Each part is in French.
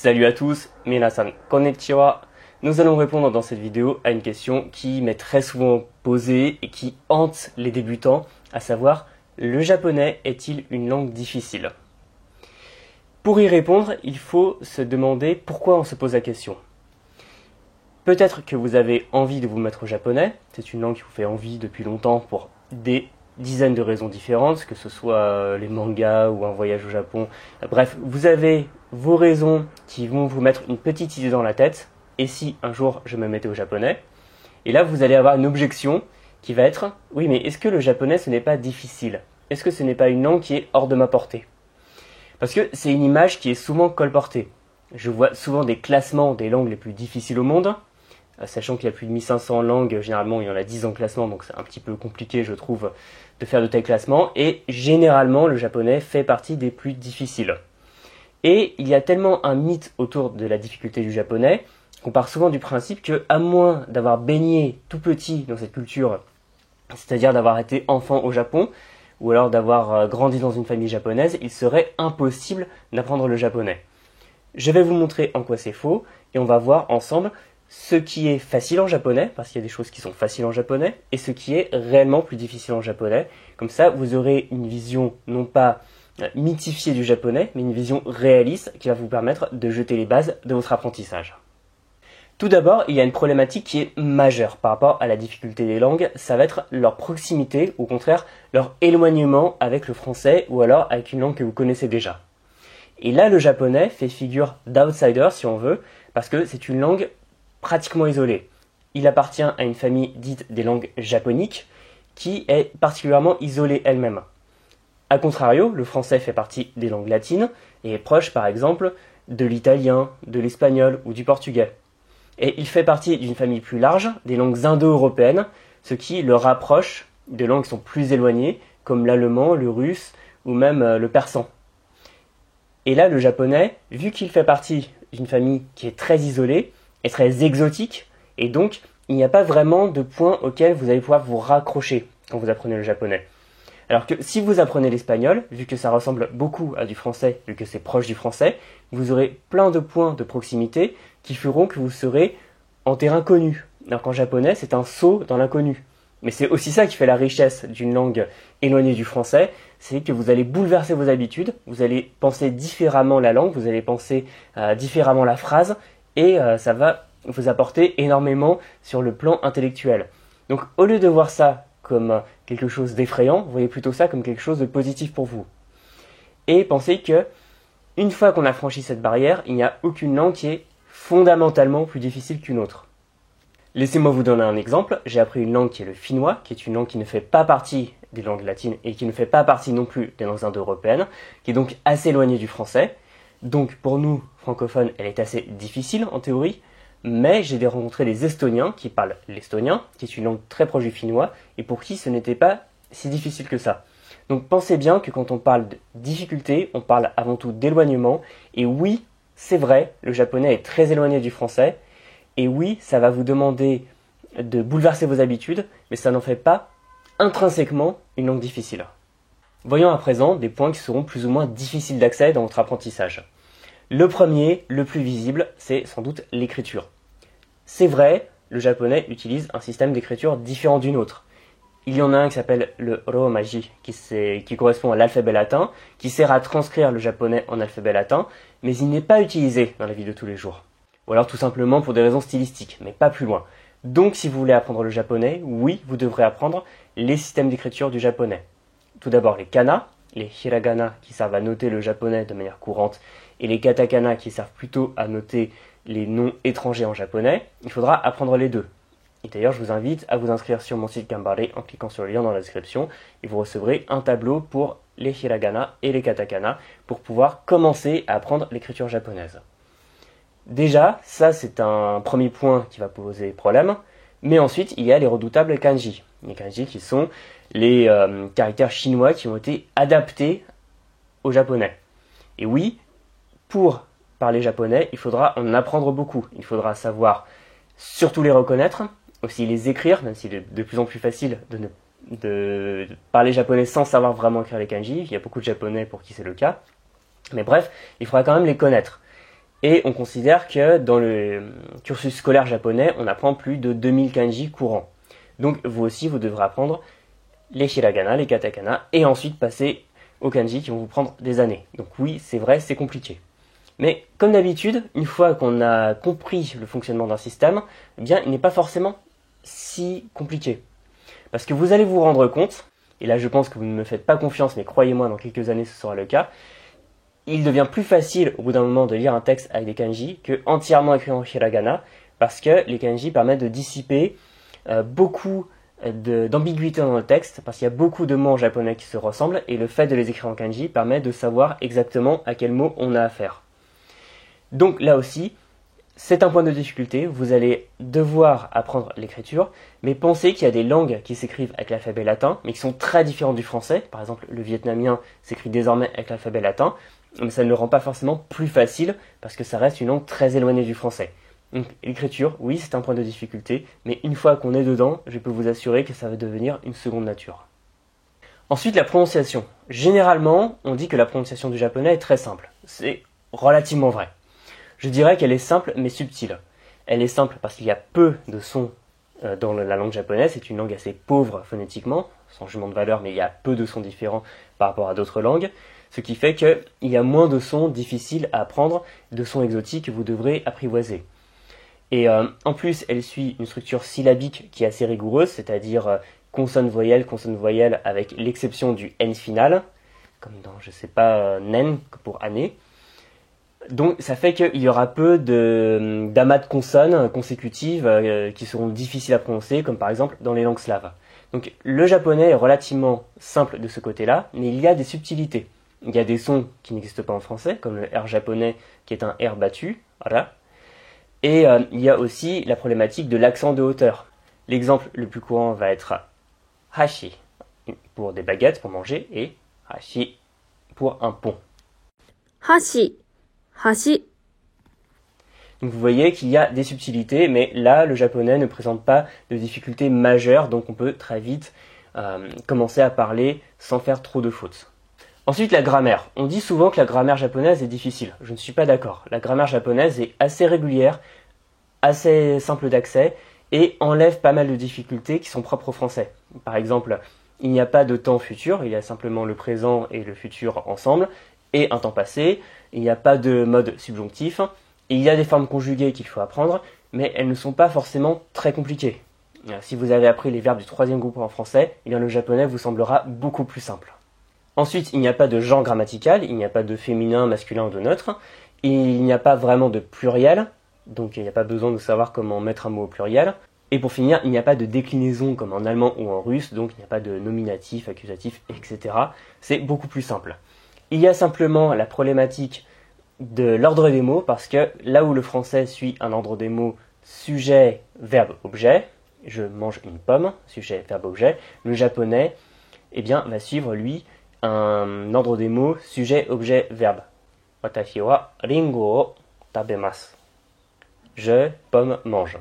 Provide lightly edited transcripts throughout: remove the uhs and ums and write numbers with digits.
Salut à tous, minasan konnichiwa. Nous allons répondre dans cette vidéo à une question qui m'est très souvent posée et qui hante les débutants, à savoir, le japonais est-il une langue difficile? Pour y répondre, il faut se demander pourquoi on se pose la question. Peut-être que vous avez envie de vous mettre au japonais, c'est une langue qui vous fait envie depuis longtemps pour des dizaines de raisons différentes, que ce soit les mangas ou un voyage au Japon. Bref, vous avez vos raisons qui vont vous mettre une petite idée dans la tête. Et si un jour je me mettais au japonais? Et là, vous allez avoir une objection qui va être « Oui, mais est-ce que le japonais, ce n'est pas difficile? Est-ce que ce n'est pas une langue qui est hors de ma portée ?» Parce que c'est une image qui est souvent colportée. Je vois souvent des classements des langues les plus difficiles au monde, sachant qu'il y a plus de 1500 langues, généralement il y en a 10 en classement, donc c'est un petit peu compliqué je trouve de faire de tels classements, et généralement le japonais fait partie des plus difficiles. Et il y a tellement un mythe autour de la difficulté du japonais, qu'on part souvent du principe que, à moins d'avoir baigné tout petit dans cette culture, c'est-à-dire d'avoir été enfant au Japon, ou alors d'avoir grandi dans une famille japonaise, il serait impossible d'apprendre le japonais. Je vais vous montrer en quoi c'est faux, et on va voir ensemble ce qui est facile en japonais, parce qu'il y a des choses qui sont faciles en japonais, et ce qui est réellement plus difficile en japonais. Comme ça, vous aurez une vision non pas mythifiée du japonais, mais une vision réaliste qui va vous permettre de jeter les bases de votre apprentissage. Tout d'abord, il y a une problématique qui est majeure par rapport à la difficulté des langues, ça va être leur proximité, ou au contraire, leur éloignement avec le français, ou alors avec une langue que vous connaissez déjà. Et là, le japonais fait figure d'outsider, si on veut, parce que c'est une langue pratiquement isolée. Il appartient à une famille dite des langues japoniques, qui est particulièrement isolée elle-même. A contrario, le français fait partie des langues latines, et est proche, par exemple, de l'italien, de l'espagnol ou du portugais. Et il fait partie d'une famille plus large, des langues indo-européennes, ce qui le rapproche de langues qui sont plus éloignées, comme l'allemand, le russe ou même le persan. Et là, le japonais, vu qu'il fait partie d'une famille qui est très isolée, est très exotique, et donc il n'y a pas vraiment de point auquel vous allez pouvoir vous raccrocher quand vous apprenez le japonais. Alors que si vous apprenez l'espagnol, vu que ça ressemble beaucoup à du français, vu que c'est proche du français, vous aurez plein de points de proximité qui feront que vous serez en terrain connu. Alors qu'en japonais, c'est un saut dans l'inconnu. Mais c'est aussi ça qui fait la richesse d'une langue éloignée du français, c'est que vous allez bouleverser vos habitudes, vous allez penser différemment la langue, vous allez penser différemment la phrase, et ça va vous apporter énormément sur le plan intellectuel. Donc au lieu de voir ça comme quelque chose d'effrayant, vous voyez plutôt ça comme quelque chose de positif pour vous. Et pensez que, une fois qu'on a franchi cette barrière, il n'y a aucune langue qui est fondamentalement plus difficile qu'une autre. Laissez-moi vous donner un exemple. J'ai appris une langue qui est le finnois, qui est une langue qui ne fait pas partie des langues latines et qui ne fait pas partie non plus des langues indo-européennes, qui est donc assez éloignée du français. Donc pour nous, francophones, elle est assez difficile en théorie, mais j'ai rencontré des Estoniens qui parlent l'estonien, qui est une langue très proche du finnois, et pour qui ce n'était pas si difficile que ça. Donc pensez bien que quand on parle de difficulté, on parle avant tout d'éloignement, et oui, c'est vrai, le japonais est très éloigné du français, et oui, ça va vous demander de bouleverser vos habitudes, mais ça n'en fait pas intrinsèquement une langue difficile. Voyons à présent des points qui seront plus ou moins difficiles d'accès dans votre apprentissage. Le premier, le plus visible, c'est sans doute l'écriture. C'est vrai, le japonais utilise un système d'écriture différent d'une autre. Il y en a un qui s'appelle le romaji, qui correspond à l'alphabet latin, qui sert à transcrire le japonais en alphabet latin, mais il n'est pas utilisé dans la vie de tous les jours. Ou alors tout simplement pour des raisons stylistiques, mais pas plus loin. Donc si vous voulez apprendre le japonais, oui, vous devrez apprendre les systèmes d'écriture du japonais. Tout d'abord les kana, les hiragana qui servent à noter le japonais de manière courante, et les katakana qui servent plutôt à noter les noms étrangers en japonais, il faudra apprendre les deux. Et d'ailleurs, je vous invite à vous inscrire sur mon site Gambare en cliquant sur le lien dans la description, et vous recevrez un tableau pour les hiragana et les katakana pour pouvoir commencer à apprendre l'écriture japonaise. Déjà, ça c'est un premier point qui va poser problème, mais ensuite il y a les redoutables kanji. Les kanji qui sont les caractères chinois qui ont été adaptés au japonais. Et oui, pour parler japonais, il faudra en apprendre beaucoup. Il faudra savoir surtout les reconnaître, aussi les écrire, même s'il est de plus en plus facile de parler japonais sans savoir vraiment écrire les kanji. Il y a beaucoup de japonais pour qui c'est le cas. Mais bref, il faudra quand même les connaître. Et on considère que dans le cursus scolaire japonais, on apprend plus de 2000 kanji courants. Donc vous aussi, vous devrez apprendre les hiragana, les katakana, et ensuite passer aux kanji qui vont vous prendre des années. Donc oui, c'est vrai, c'est compliqué. Mais comme d'habitude, une fois qu'on a compris le fonctionnement d'un système, eh bien, il n'est pas forcément si compliqué. Parce que vous allez vous rendre compte, et là je pense que vous ne me faites pas confiance, mais croyez-moi, dans quelques années ce sera le cas, il devient plus facile au bout d'un moment de lire un texte avec des kanji que entièrement écrit en hiragana, parce que les kanji permettent de dissiper beaucoup d'ambiguïté dans le texte, parce qu'il y a beaucoup de mots en japonais qui se ressemblent, et le fait de les écrire en kanji permet de savoir exactement à quel mot on a affaire. Donc là aussi, c'est un point de difficulté, vous allez devoir apprendre l'écriture, mais pensez qu'il y a des langues qui s'écrivent avec l'alphabet latin, mais qui sont très différentes du français. Par exemple, le vietnamien s'écrit désormais avec l'alphabet latin, mais ça ne le rend pas forcément plus facile, parce que ça reste une langue très éloignée du français. Donc l'écriture, oui, c'est un point de difficulté, mais une fois qu'on est dedans, je peux vous assurer que ça va devenir une seconde nature. Ensuite, la prononciation. Généralement, on dit que la prononciation du japonais est très simple. C'est relativement vrai. Je dirais qu'elle est simple mais subtile. Elle est simple parce qu'il y a peu de sons dans la langue japonaise. C'est une langue assez pauvre phonétiquement, sans jugement de valeur, mais il y a peu de sons différents par rapport à d'autres langues. Ce qui fait qu'il y a moins de sons difficiles à apprendre, de sons exotiques que vous devrez apprivoiser. Et en plus, elle suit une structure syllabique qui est assez rigoureuse, c'est-à-dire consonne-voyelle avec l'exception du N final, comme dans, je sais pas, nen pour année. Donc ça fait qu'il y aura peu d'amas de consonnes consécutives qui seront difficiles à prononcer, comme par exemple dans les langues slaves. Donc le japonais est relativement simple de ce côté-là, mais il y a des subtilités. Il y a des sons qui n'existent pas en français, comme le R japonais qui est un R battu, ra. Et il y a aussi la problématique de l'accent de hauteur. L'exemple le plus courant va être hashi pour des baguettes pour manger et hashi pour un pont. Hashi, hashi. Donc vous voyez qu'il y a des subtilités, mais là le japonais ne présente pas de difficultés majeures, donc on peut très vite commencer à parler sans faire trop de fautes. Ensuite, la grammaire. On dit souvent que la grammaire japonaise est difficile. Je ne suis pas d'accord. La grammaire japonaise est assez régulière, assez simple d'accès et enlève pas mal de difficultés qui sont propres au français. Par exemple, il n'y a pas de temps futur, il y a simplement le présent et le futur ensemble, et un temps passé. Il n'y a pas de mode subjonctif. Et il y a des formes conjuguées qu'il faut apprendre, mais elles ne sont pas forcément très compliquées. Si vous avez appris les verbes du troisième groupe en français, eh bien le japonais vous semblera beaucoup plus simple. Ensuite, il n'y a pas de genre grammatical, il n'y a pas de féminin, masculin ou de neutre. Il n'y a pas vraiment de pluriel, donc il n'y a pas besoin de savoir comment mettre un mot au pluriel. Et pour finir, il n'y a pas de déclinaison comme en allemand ou en russe, donc il n'y a pas de nominatif, accusatif, etc. C'est beaucoup plus simple. Il y a simplement la problématique de l'ordre des mots, parce que là où le français suit un ordre des mots sujet, verbe, objet, je mange une pomme, sujet, verbe, objet, le japonais va suivre lui un ordre des mots sujet, objet, verbe. Watashi wa ringo o tabemasu. Je, pomme, mange.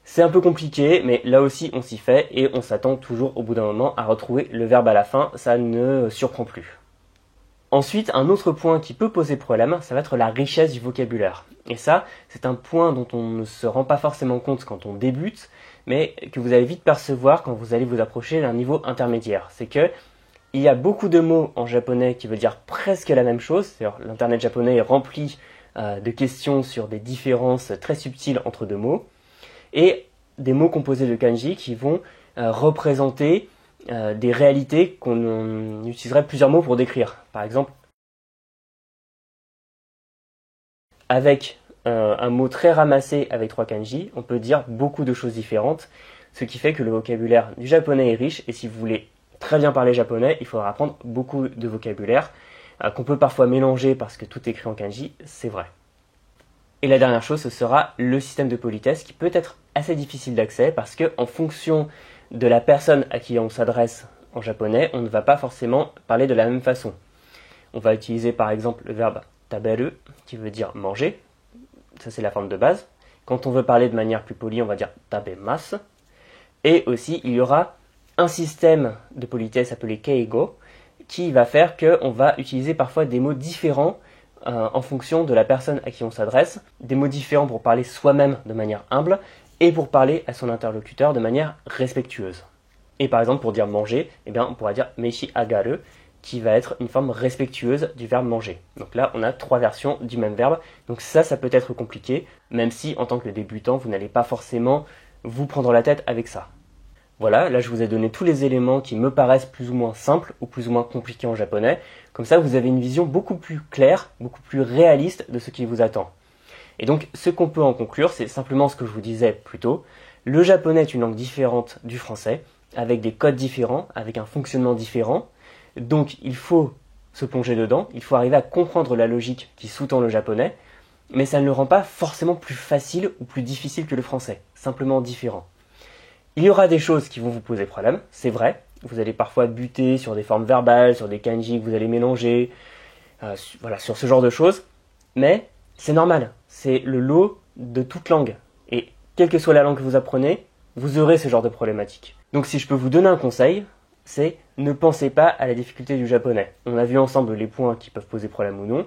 C'est un peu compliqué, mais là aussi on s'y fait et on s'attend toujours au bout d'un moment à retrouver le verbe à la fin, ça ne surprend plus. Ensuite, un autre point qui peut poser problème, ça va être la richesse du vocabulaire. Et ça, c'est un point dont on ne se rend pas forcément compte quand on débute, mais que vous allez vite percevoir quand vous allez vous approcher d'un niveau intermédiaire. C'est que il y a beaucoup de mots en japonais qui veulent dire presque la même chose. C'est-à-dire, l'internet japonais est rempli de questions sur des différences très subtiles entre deux mots, et des mots composés de kanji qui vont représenter des réalités qu'on utiliserait plusieurs mots pour décrire. Par exemple, avec un mot très ramassé avec 3 kanji, on peut dire beaucoup de choses différentes, ce qui fait que le vocabulaire du japonais est riche, et si vous voulez très bien parler japonais, il faudra apprendre beaucoup de vocabulaire, qu'on peut parfois mélanger parce que tout est écrit en kanji, c'est vrai. Et la dernière chose, ce sera le système de politesse qui peut être assez difficile d'accès parce que en fonction de la personne à qui on s'adresse en japonais, on ne va pas forcément parler de la même façon. On va utiliser par exemple le verbe taberu qui veut dire manger, ça c'est la forme de base. Quand on veut parler de manière plus polie, on va dire tabemasu. Et aussi, il y aura un système de politesse appelé keigo qui va faire qu'on va utiliser parfois des mots différents en fonction de la personne à qui on s'adresse, des mots différents pour parler soi-même de manière humble et pour parler à son interlocuteur de manière respectueuse. Et par exemple, pour dire manger, eh bien, on pourra dire meshi agaru, qui va être une forme respectueuse du verbe manger. Donc là, on a 3 versions du même verbe. Donc ça peut être compliqué, même si en tant que débutant, vous n'allez pas forcément vous prendre la tête avec ça. Voilà, là je vous ai donné tous les éléments qui me paraissent plus ou moins simples ou plus ou moins compliqués en japonais. Comme ça, vous avez une vision beaucoup plus claire, beaucoup plus réaliste de ce qui vous attend. Et donc, ce qu'on peut en conclure, c'est simplement ce que je vous disais plus tôt. Le japonais est une langue différente du français, avec des codes différents, avec un fonctionnement différent. Donc, il faut se plonger dedans, il faut arriver à comprendre la logique qui sous-tend le japonais, mais ça ne le rend pas forcément plus facile ou plus difficile que le français, simplement différent. Il y aura des choses qui vont vous poser problème, c'est vrai. Vous allez parfois buter sur des formes verbales, sur des kanji que vous allez mélanger, voilà, sur ce genre de choses. Mais c'est normal, c'est le lot de toute langue. Et quelle que soit la langue que vous apprenez, vous aurez ce genre de problématiques. Donc si je peux vous donner un conseil, c'est ne pensez pas à la difficulté du japonais. On a vu ensemble les points qui peuvent poser problème ou non,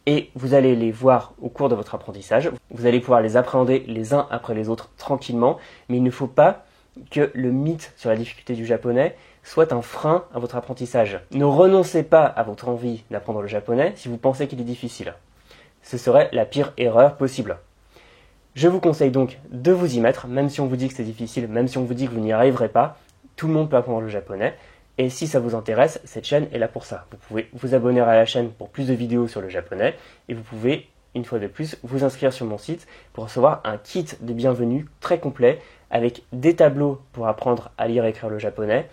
et vous allez les voir au cours de votre apprentissage. Vous allez pouvoir les appréhender les uns après les autres tranquillement, mais il ne faut pas que le mythe sur la difficulté du japonais soit un frein à votre apprentissage. Ne renoncez pas à votre envie d'apprendre le japonais si vous pensez qu'il est difficile. Ce serait la pire erreur possible. Je vous conseille donc de vous y mettre, même si on vous dit que c'est difficile, même si on vous dit que vous n'y arriverez pas, tout le monde peut apprendre le japonais. Et si ça vous intéresse, cette chaîne est là pour ça. Vous pouvez vous abonner à la chaîne pour plus de vidéos sur le japonais, et vous pouvez, une fois de plus, vous inscrire sur mon site pour recevoir un kit de bienvenue très complet avec des tableaux pour apprendre à lire et écrire le japonais,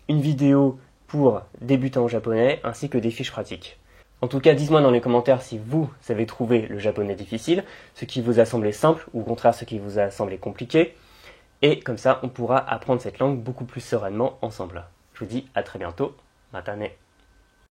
une vidéo pour débutants en japonais, ainsi que des fiches pratiques. En tout cas, dites-moi dans les commentaires si vous avez trouvé le japonais difficile, ce qui vous a semblé simple ou au contraire ce qui vous a semblé compliqué. Et comme ça, on pourra apprendre cette langue beaucoup plus sereinement ensemble. Je vous dis à très bientôt. Matane.